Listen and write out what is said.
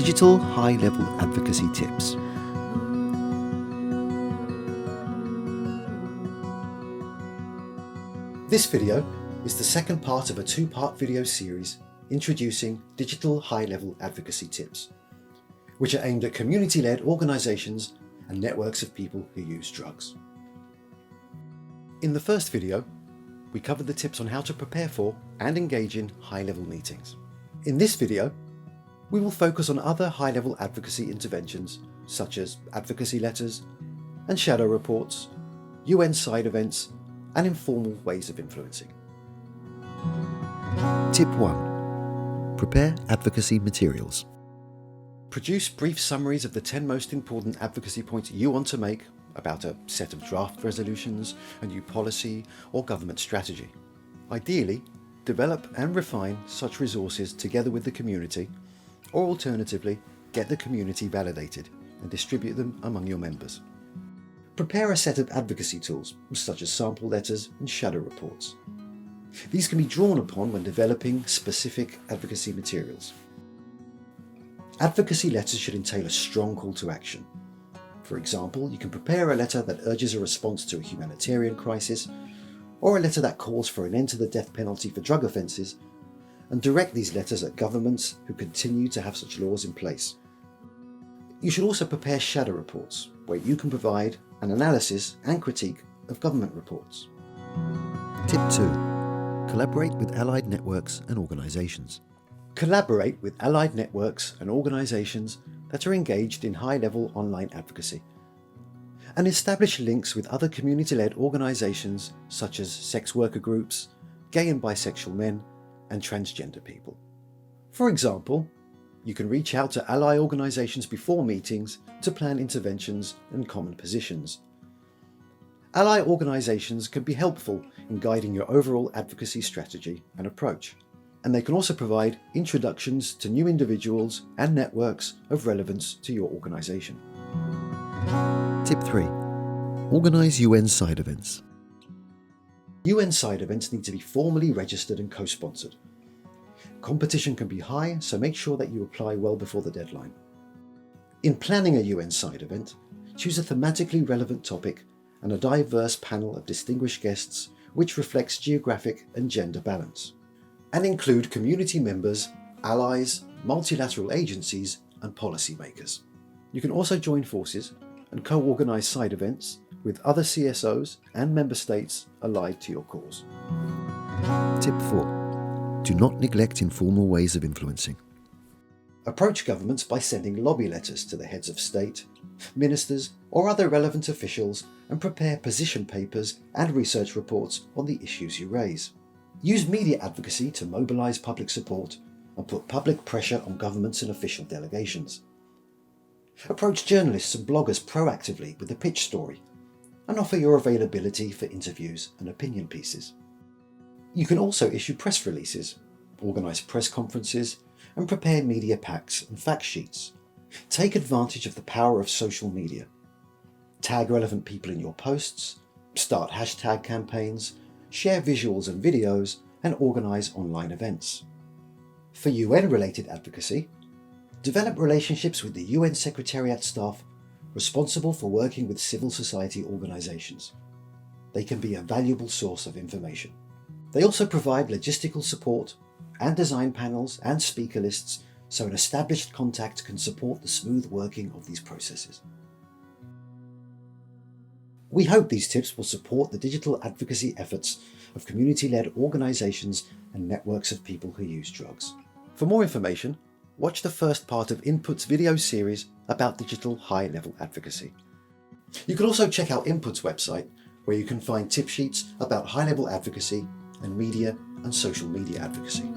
Digital High Level Advocacy Tips. This video is the second part of a two-part video series introducing Digital High Level Advocacy Tips, which are aimed at community-led organisations and networks of people who use drugs. In the first video, we covered the tips on how to prepare for and engage in high-level meetings. In this video, we will focus on other high-level advocacy interventions such as advocacy letters and shadow reports, Unside events, and informal ways of influencing. Tip 1. Prepare advocacy materials. Produce brief summaries of the 10 most important advocacy points you want to make about a set of draft resolutions, a new policy, or government strategy. Ideally, develop and refine such resources together with the community, or alternatively, get the community validated and distribute them among your members. Prepare a set of advocacy tools, such as sample letters and shadow reports. These can be drawn upon when developing specific advocacy materials. Advocacy letters should entail a strong call to action. For example, you can prepare a letter that urges a response to a humanitarian crisis, or a letter that calls for an end to the death penalty for drug offences, and direct these letters at governments who continue to have such laws in place. You should also prepare shadow reports, where you can provide an analysis and critique of government reports. Tip 2. Collaborate with allied networks and organisations. Collaborate with allied networks and organisations that are engaged in high-level online advocacy, and establish links with other community-led organisations such as sex worker groups, gay and bisexual men, and transgender people. For example, you can reach out to ally organisations before meetings to plan interventions and common positions. Ally organisations can be helpful in guiding your overall advocacy strategy and approach, and they can also provide introductions to new individuals and networks of relevance to your organisation. Tip 3. Organise Unside events. Unside events need to be formally registered and co-sponsored. Competition can be high, so make sure that you apply well before the deadline. In planning a Unside event, choose a thematically relevant topic and a diverse panel of distinguished guests which reflects geographic and gender balance, and include community members, allies, multilateral agencies, and policymakers. You can also join forces and co-organise side events with other CSOs and member states allied to your cause. Tip 4. Do not neglect informal ways of influencing. Approach governments by sending lobby letters to the heads of state, ministers, or other relevant officials, and prepare position papers and research reports on the issues you raise. Use media advocacy to mobilise public support and put public pressure on governments and official delegations. Approach journalists and bloggers proactively with a pitch story, and offer your availability for interviews and opinion pieces. You can also issue press releases, organise press conferences, and prepare media packs and fact sheets. Take advantage of the power of social media. Tag relevant people in your posts, start hashtag campaigns, share visuals and videos, and organise online events. For UN-related advocacy, develop relationships with the UN Secretariat staff responsible for working with civil society organisations. They can be a valuable source of information. They also provide logistical support and design panels and speaker lists, so an established contact can support the smooth working of these processes. We hope these tips will support the digital advocacy efforts of community-led organisations and networks of people who use drugs. For more information, watch the first part of INPUD's video series about digital high-level advocacy. You can also check out INPUD's website, where you can find tip sheets about high-level advocacy and media and social media advocacy.